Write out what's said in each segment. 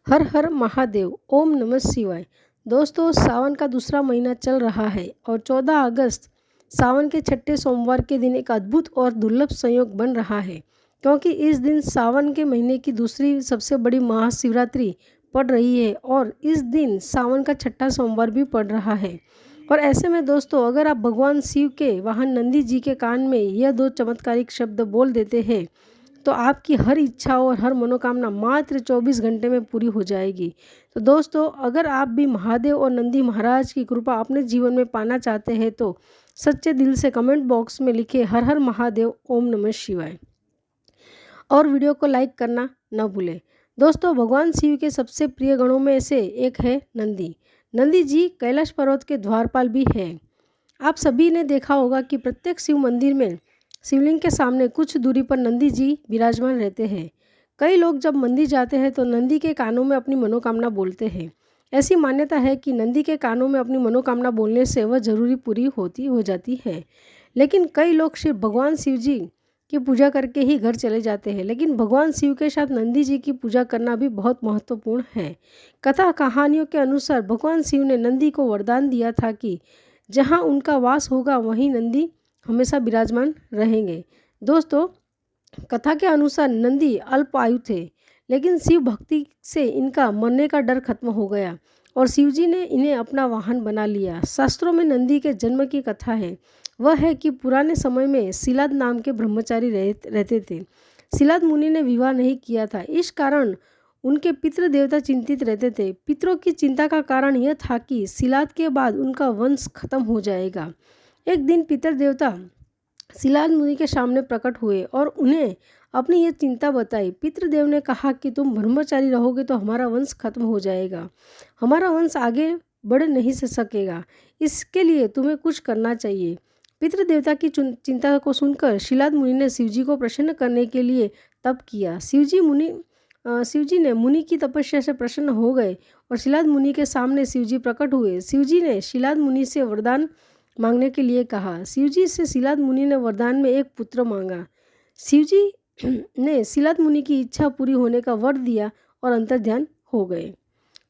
हर हर महादेव, ओम नमः शिवाय। दोस्तों, सावन का दूसरा महीना चल रहा है और 14 अगस्त सावन के छठे सोमवार के दिन एक अद्भुत और दुर्लभ संयोग बन रहा है, क्योंकि इस दिन सावन के महीने की दूसरी सबसे बड़ी महाशिवरात्रि पड़ रही है और इस दिन सावन का छठा सोमवार भी पड़ रहा है। और ऐसे में दोस्तों, अगर आप भगवान शिव के वाहन नंदी जी के कान में यह दो चमत्कारिक शब्द बोल देते हैं तो आपकी हर इच्छा और हर मनोकामना मात्र 24 घंटे में पूरी हो जाएगी। तो दोस्तों, अगर आप भी महादेव और नंदी महाराज की कृपा अपने जीवन में पाना चाहते हैं तो सच्चे दिल से कमेंट बॉक्स में लिखे हर हर महादेव, ओम नमः शिवाय और वीडियो को लाइक करना न भूलें। दोस्तों, भगवान शिव के सबसे प्रिय गणों में से एक है नंदी। नंदी जी कैलाश पर्वत के द्वारपाल भी है। आप सभी ने देखा होगा कि प्रत्येक शिव मंदिर में शिवलिंग के सामने कुछ दूरी पर नंदी जी विराजमान रहते हैं। कई लोग जब मंदिर जाते हैं तो नंदी के कानों में अपनी मनोकामना बोलते हैं। ऐसी मान्यता है कि नंदी के कानों में अपनी मनोकामना बोलने से वह जरूरी पूरी होती हो जाती है। लेकिन कई लोग सिर्फ भगवान शिव जी की पूजा करके ही घर चले जाते हैं, लेकिन भगवान शिव के साथ नंदी जी की पूजा करना भी बहुत महत्वपूर्ण है। कथा कहानियों के अनुसार भगवान शिव ने नंदी को वरदान दिया था कि जहाँ उनका वास होगा वहीं नंदी हमेशा विराजमान रहेंगे। दोस्तों, कथा के अनुसार नंदी अल्प आयु थे, लेकिन शिव भक्ति से इनका मरने का डर खत्म हो गया और शिवजी ने इन्हें अपना वाहन बना लिया। शास्त्रों में नंदी के जन्म की कथा है। वह है कि पुराने समय में शिलाद नाम के ब्रह्मचारी रहते थे। शिलाद मुनि ने विवाह नहीं किया था, इस कारण उनके पितृ देवता चिंतित रहते थे। पितरों की चिंता का कारण यह था कि शिलाद के बाद उनका वंश खत्म हो जाएगा। एक दिन पितर देवता शिलाद मुनि के सामने प्रकट हुए और उन्हें अपनी ये चिंता बताई। पितृदेव ने कहा कि तुम ब्रह्मचारी रहोगे तो हमारा वंश खत्म हो जाएगा, हमारा वंश आगे बढ़ नहीं सकेगा। इसके लिए तुम्हें कुछ करना चाहिए। पितृदेवता की चिंता को सुनकर शिलाद मुनि ने शिवजी को प्रसन्न करने के लिए तप किया। शिवजी ने मुनि की तपस्या से प्रसन्न हो गए और शिलाद मुनि के सामने शिवजी प्रकट हुए। शिवजी ने शिलाद मुनि से वरदान मांगने के लिए कहा। शिवजी से शिलाद मुनि ने वरदान में एक पुत्र मांगा। शिवजी ने शिलाद मुनि की इच्छा पूरी होने का वर दिया और अंतर्ध्यान हो गए।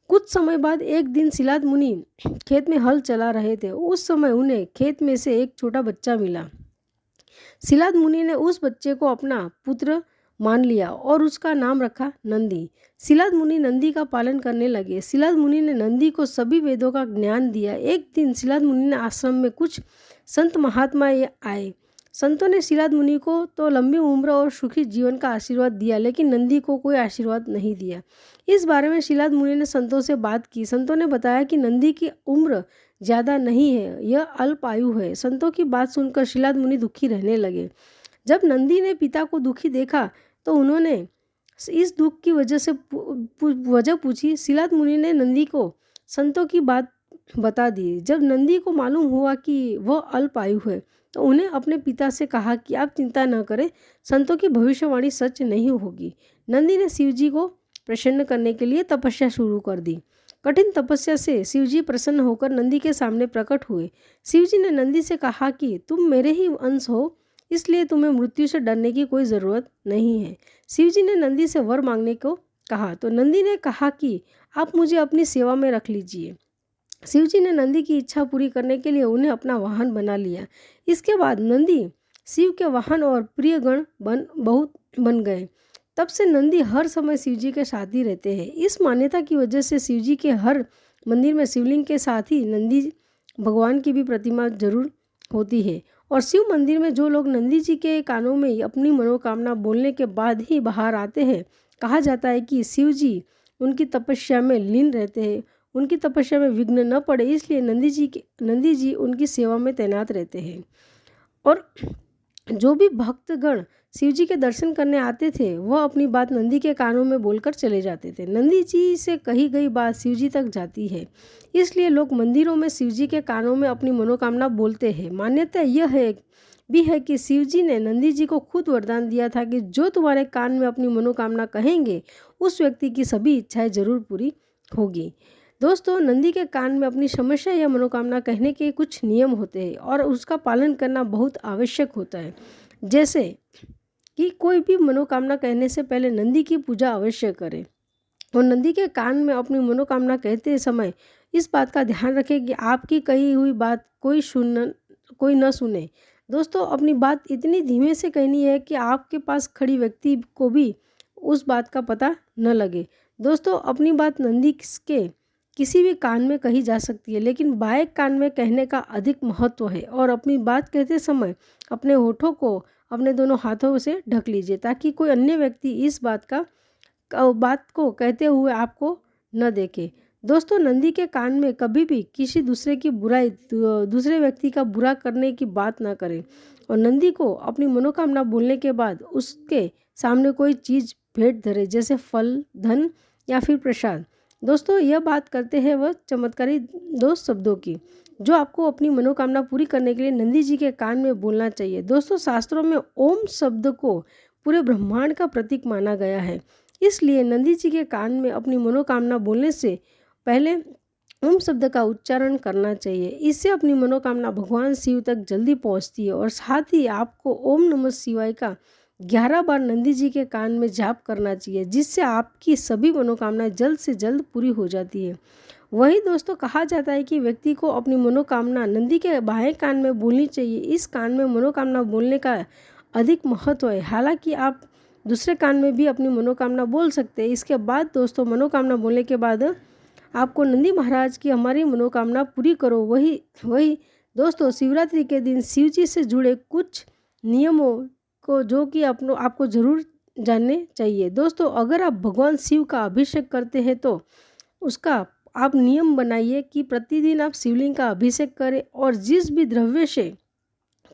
कुछ समय बाद एक दिन शिलाद मुनि खेत में हल चला रहे थे। उस समय उन्हें खेत में से एक छोटा बच्चा मिला। शिलाद मुनि ने उस बच्चे को अपना पुत्र मान लिया और उसका नाम रखा नंदी। शिलाद मुनि नंदी का पालन करने लगे। शिलाद मुनि ने नंदी को सभी वेदों का ज्ञान दिया। एक दिन शिलाद मुनि ने आश्रम में कुछ संत महात्मा आए। संतों ने शिलाद मुनि को तो लंबी उम्र और सुखी जीवन का आशीर्वाद दिया, लेकिन नंदी को कोई आशीर्वाद नहीं दिया। इस बारे में शिलाद मुनि ने संतों से बात की। संतों ने बताया कि नंदी की उम्र ज़्यादा नहीं है, यह अल्प आयु है। संतों की बात सुनकर शिलाद मुनि दुखी रहने लगे। जब नंदी ने पिता को दुखी देखा तो उन्होंने इस दुख की वजह से वजह पूछी। शिलाद मुनि ने नंदी को संतों की बात बता दी। जब नंदी को मालूम हुआ कि वह अल्प आयु है तो उन्हें अपने पिता से कहा कि आप चिंता न करें, संतों की भविष्यवाणी सच नहीं होगी। नंदी ने शिवजी को प्रसन्न करने के लिए तपस्या शुरू कर दी। कठिन तपस्या से शिवजी प्रसन्न होकर नंदी के सामने प्रकट हुए। शिवजी ने नंदी से कहा कि तुम मेरे ही अंश हो, इसलिए तुम्हें मृत्यु से डरने की कोई ज़रूरत नहीं है। शिवजी ने नंदी से वर मांगने को कहा तो नंदी ने कहा कि आप मुझे अपनी सेवा में रख लीजिए। शिवजी ने नंदी की इच्छा पूरी करने के लिए उन्हें अपना वाहन बना लिया। इसके बाद नंदी शिव के वाहन और प्रिय गण बहुत बन गए। तब से नंदी हर समय शिवजी के साथ ही रहते हैं। इस मान्यता की वजह से शिवजी के हर मंदिर में शिवलिंग के साथ ही नंदी भगवान की भी प्रतिमा जरूर होती है। और शिव मंदिर में जो लोग नंदी जी के कानों में अपनी मनोकामना बोलने के बाद ही बाहर आते हैं, कहा जाता है कि शिव जी उनकी तपस्या में लीन रहते हैं, उनकी तपस्या में विघ्न न पड़े, इसलिए नंदी जी उनकी सेवा में तैनात रहते हैं। और जो भी भक्तगण शिव जी के दर्शन करने आते थे वह अपनी बात नंदी के कानों में बोलकर चले जाते थे। नंदी जी से कही गई बात शिव जी तक जाती है, इसलिए लोग मंदिरों में शिव जी के कानों में अपनी मनोकामना बोलते हैं। मान्यता यह है कि शिव जी ने नंदी जी को खुद वरदान दिया था कि जो तुम्हारे कान में अपनी मनोकामना कहेंगे उस व्यक्ति की सभी इच्छाएं जरूर पूरी होगी। दोस्तों, नंदी के कान में अपनी समस्या या मनोकामना कहने के कुछ नियम होते हैं और उसका पालन करना बहुत आवश्यक होता है। जैसे कि कोई भी मनोकामना कहने से पहले नंदी की पूजा अवश्य करें। और नंदी के कान में अपनी मनोकामना कहते समय इस बात का ध्यान रखें कि आपकी कही हुई बात कोई न सुने। दोस्तों, अपनी बात इतनी धीमे से कहनी है कि आपके पास खड़ी व्यक्ति को भी उस बात का पता न लगे। दोस्तों, अपनी बात नंदी के किसी भी कान में कही जा सकती है, लेकिन बाएं कान में कहने का अधिक महत्व है। और अपनी बात कहते समय अपने होठों को अपने दोनों हाथों से ढक लीजिए, ताकि कोई अन्य व्यक्ति इस बात को कहते हुए आपको न देखे। दोस्तों, नंदी के कान में कभी भी किसी दूसरे व्यक्ति का बुरा करने की बात ना करें। और नंदी को अपनी मनोकामना बोलने के बाद उसके सामने कोई चीज़ भेंट धरे, जैसे फल, धन या फिर प्रसाद। दोस्तों, यह बात करते हैं वह चमत्कारी 2 शब्दों की, जो आपको अपनी मनोकामना पूरी करने के लिए नंदी जी के कान में बोलना चाहिए। दोस्तों, शास्त्रों में ओम शब्द को पूरे ब्रह्मांड का प्रतीक माना गया है, इसलिए नंदी जी के कान में अपनी मनोकामना बोलने से पहले ओम शब्द का उच्चारण करना चाहिए। इससे अपनी मनोकामना भगवान शिव तक जल्दी पहुंचती है। और साथ ही आपको ओम नमः शिवाय का 11 बार नंदी जी के कान में जाप करना चाहिए, जिससे आपकी सभी मनोकामनाएं जल्द से जल्द पूरी हो जाती है। वही दोस्तों, कहा जाता है कि व्यक्ति को अपनी मनोकामना नंदी के बाएं कान में बोलनी चाहिए। इस कान में मनोकामना बोलने का अधिक महत्व है। हालांकि आप दूसरे कान में भी अपनी मनोकामना बोल सकते हैं। इसके बाद दोस्तों, मनोकामना बोलने के बाद आपको नंदी महाराज की हमारी मनोकामना पूरी करो। वही दोस्तों, शिवरात्रि के दिन शिव जी से जुड़े कुछ नियमों को जो कि आपको ज़रूर जानने चाहिए। दोस्तों, अगर आप भगवान शिव का अभिषेक करते हैं तो उसका आप नियम बनाइए कि प्रतिदिन आप शिवलिंग का अभिषेक करें। और जिस भी द्रव्य से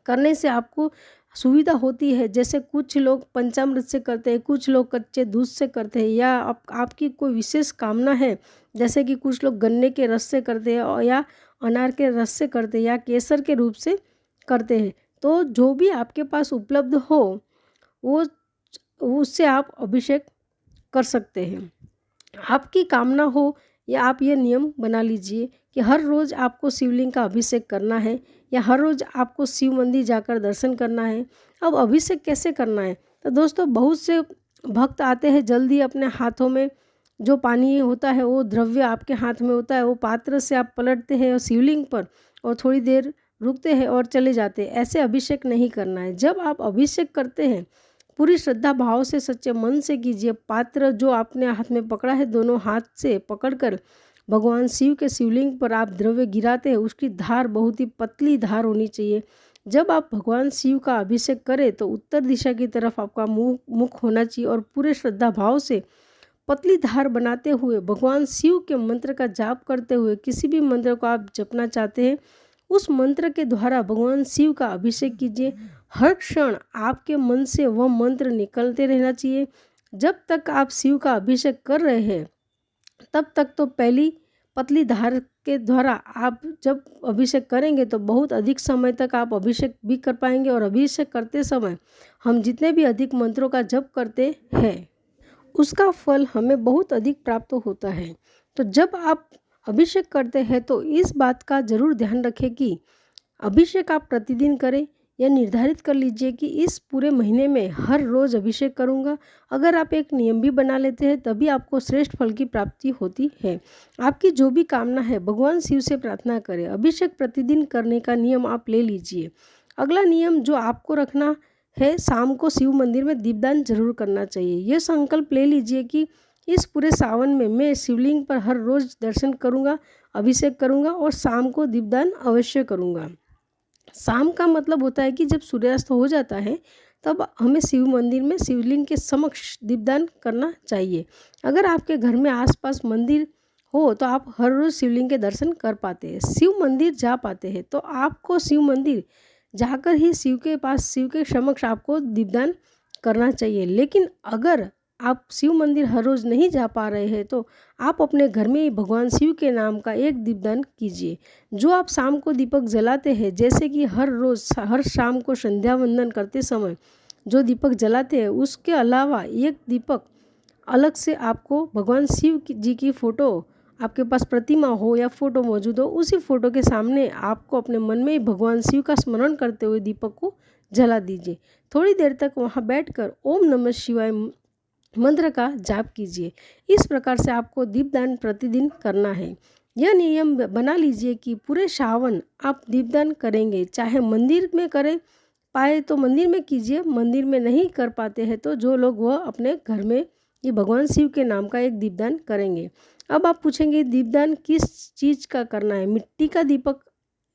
करने से आपको सुविधा होती है, जैसे कुछ लोग पंचामृत से करते हैं, कुछ लोग कच्चे दूध से करते हैं, या आपकी कोई विशेष कामना है, जैसे कि कुछ लोग गन्ने के रस से करते हैं, और या अनार के रस से करते हैं, या केसर के रूप से करते हैं। तो जो भी आपके पास उपलब्ध हो वो उससे आप अभिषेक कर सकते हैं। आपकी कामना हो, या आप ये नियम बना लीजिए कि हर रोज़ आपको शिवलिंग का अभिषेक करना है, या हर रोज़ आपको शिव मंदिर जाकर दर्शन करना है। अब अभिषेक कैसे करना है? तो दोस्तों, बहुत से भक्त आते हैं जल्दी, अपने हाथों में जो पानी होता है वो द्रव्य आपके हाथ में होता है, वो पात्र से आप पलटते हैं और शिवलिंग पर और थोड़ी देर रुकते हैं और चले जाते हैं। ऐसे अभिषेक नहीं करना है। जब आप अभिषेक करते हैं, पूरी श्रद्धा भाव से सच्चे मन से कीजिए। पात्र जो आपने हाथ में पकड़ा है, दोनों हाथ से पकड़कर भगवान शिव के शिवलिंग पर आप द्रव्य गिराते हैं, उसकी धार बहुत ही पतली धार होनी चाहिए। जब आप भगवान शिव का अभिषेक करें तो उत्तर दिशा की तरफ आपका मुख होना चाहिए, और पूरे श्रद्धा भाव से पतली धार बनाते हुए भगवान शिव के मंत्र का जाप करते हुए, किसी भी मंत्र को आप जपना चाहते हैं उस मंत्र के द्वारा भगवान शिव का अभिषेक कीजिए। हर क्षण आपके मन से वह मंत्र निकलते रहना चाहिए। जब तक आप शिव का अभिषेक कर रहे हैं तब तक तो पहली पतली धार के द्वारा आप जब अभिषेक करेंगे तो बहुत अधिक समय तक आप अभिषेक भी कर पाएंगे। और अभिषेक करते समय हम जितने भी अधिक मंत्रों का जप करते हैं उसका फल हमें बहुत अधिक प्राप्त होता है। तो जब आप अभिषेक करते हैं तो इस बात का ज़रूर ध्यान रखें कि अभिषेक आप प्रतिदिन करें, या निर्धारित कर लीजिए कि इस पूरे महीने में हर रोज़ अभिषेक करूंगा। अगर आप एक नियम भी बना लेते हैं तभी आपको श्रेष्ठ फल की प्राप्ति होती है। आपकी जो भी कामना है भगवान शिव से प्रार्थना करें। अभिषेक प्रतिदिन करने का नियम आप ले लीजिए। अगला नियम जो आपको रखना है, शाम को शिव मंदिर में दीपदान जरूर करना चाहिए। ये संकल्प ले लीजिए कि इस पूरे सावन में मैं शिवलिंग पर हर रोज़ दर्शन करूंगा, अभिषेक करूंगा और शाम को दीपदान अवश्य करूंगा। शाम का मतलब होता है कि जब सूर्यास्त हो जाता है तब हमें शिव मंदिर में शिवलिंग के समक्ष दीपदान करना चाहिए। अगर आपके घर में आसपास मंदिर हो तो आप हर रोज़ शिवलिंग के दर्शन कर पाते हैं, शिव मंदिर जा पाते हैं। तो आपको शिव मंदिर जाकर ही शिव के पास, शिव के समक्ष आपको दीपदान करना चाहिए। लेकिन अगर आप शिव मंदिर हर रोज़ नहीं जा पा रहे हैं तो आप अपने घर में ही भगवान शिव के नाम का एक दीपदान कीजिए। जो आप शाम को दीपक जलाते हैं, जैसे कि हर रोज़ हर शाम को संध्या वंदन करते समय जो दीपक जलाते हैं, उसके अलावा एक दीपक अलग से आपको भगवान शिव जी की फ़ोटो, आपके पास प्रतिमा हो या फ़ोटो मौजूद हो, उसी फ़ोटो के सामने आपको अपने मन में ही भगवान शिव का स्मरण करते हुए दीपक को जला दीजिए। थोड़ी देर तक वहाँ बैठकर ओम नमः शिवाय मंत्र का जाप कीजिए। इस प्रकार से आपको दीपदान प्रतिदिन करना है। यह नियम बना लीजिए कि पूरे सावन आप दीपदान करेंगे, चाहे मंदिर में करें पाए तो मंदिर में कीजिए, मंदिर में नहीं कर पाते हैं तो जो लोग वह अपने घर में ये भगवान शिव के नाम का एक दीपदान करेंगे। अब आप पूछेंगे दीपदान किस चीज़ का करना है, मिट्टी का दीपक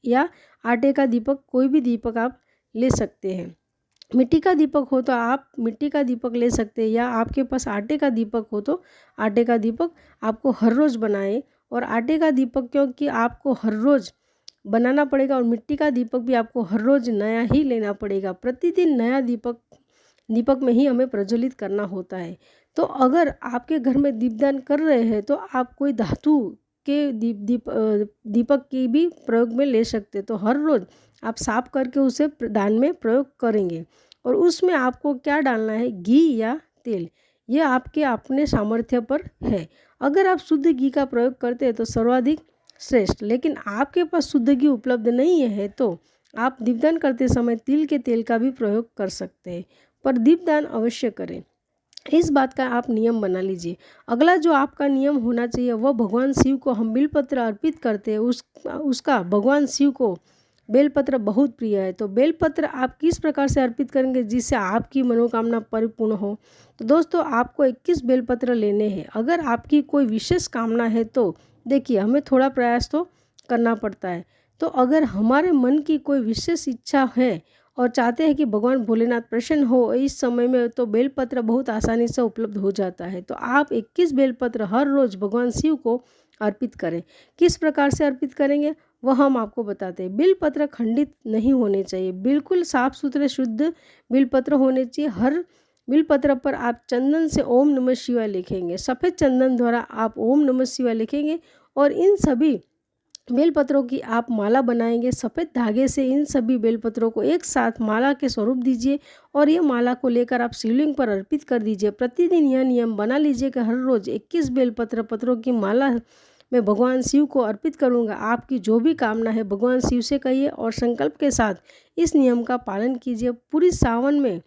या आटे का दीपक, कोई भी दीपक आप ले सकते हैं। मिट्टी का दीपक हो तो आप मिट्टी का दीपक ले सकते हैं, या आपके पास आटे का दीपक हो तो आटे का दीपक आपको हर रोज़ बनाएं। और आटे का दीपक क्योंकि आपको हर रोज़ बनाना पड़ेगा, और मिट्टी का दीपक भी आपको हर रोज़ नया ही लेना पड़ेगा। प्रतिदिन नया दीपक में ही हमें प्रज्वलित करना होता है। तो अगर आपके घर में दीपदान कर रहे हैं तो आप कोई धातु के दीपक की भी प्रयोग में ले सकते। तो हर रोज़ आप साफ करके उसे दान में प्रयोग करेंगे। और उसमें आपको क्या डालना है, घी या तेल, यह आपके अपने सामर्थ्य पर है। अगर आप शुद्ध घी का प्रयोग करते हैं तो सर्वाधिक श्रेष्ठ, लेकिन आपके पास शुद्ध घी उपलब्ध नहीं है तो आप दीपदान करते समय तिल के तेल का भी प्रयोग कर सकते हैं, पर दीपदान अवश्य करें। इस बात का आप नियम बना लीजिए। अगला जो आपका नियम होना चाहिए वह भगवान शिव को हम बेलपत्र अर्पित करते हैं। उसका भगवान शिव को बेलपत्र बहुत प्रिय है। तो बेलपत्र आप किस प्रकार से अर्पित करेंगे जिससे आपकी मनोकामना परिपूर्ण हो। तो दोस्तों आपको 21 बेलपत्र लेने हैं। अगर आपकी कोई विशेष कामना है तो देखिए हमें थोड़ा प्रयास तो करना पड़ता है। तो अगर हमारे मन की कोई विशेष इच्छा है और चाहते हैं कि भगवान भोलेनाथ प्रसन्न हो इस समय में, तो बेलपत्र बहुत आसानी से उपलब्ध हो जाता है। तो आप 21 बेलपत्र हर रोज़ भगवान शिव को अर्पित करें। किस प्रकार से अर्पित करेंगे वह हम आपको बताते हैं। बेलपत्र खंडित नहीं होने चाहिए, बिल्कुल साफ सुथरे शुद्ध बेलपत्र होने चाहिए। हर बेलपत्र पर आप चंदन से ओम नमः शिवाय लिखेंगे। सफ़ेद चंदन द्वारा आप ओम नमः शिवाय लिखेंगे और इन सभी बेलपत्रों की आप माला बनाएंगे। सफ़ेद धागे से इन सभी बेलपत्रों को एक साथ माला के स्वरूप दीजिए और ये माला को लेकर आप शिवलिंग पर अर्पित कर दीजिए। प्रतिदिन यह नियम बना लीजिए कि हर रोज़ 21 बेलपत्रों की माला मैं भगवान शिव को अर्पित करूंगा। आपकी जो भी कामना है भगवान शिव से कहिए और संकल्प के साथ इस नियम का पालन कीजिए। पूरी सावन में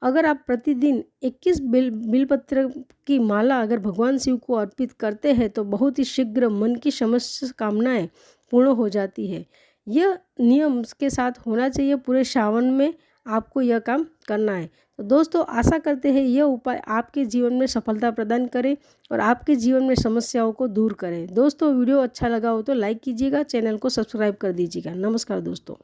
अगर आप प्रतिदिन 21 बेलपत्र की माला अगर भगवान शिव को अर्पित करते हैं तो बहुत ही शीघ्र मन की समस्त कामनाएं पूर्ण हो जाती है। यह नियम के साथ होना चाहिए। पूरे सावन में आपको यह काम करना है। तो दोस्तों आशा करते हैं यह उपाय आपके जीवन में सफलता प्रदान करे और आपके जीवन में समस्याओं को दूर करें। दोस्तों वीडियो अच्छा लगा हो तो लाइक कीजिएगा, चैनल को सब्सक्राइब कर दीजिएगा। नमस्कार दोस्तों।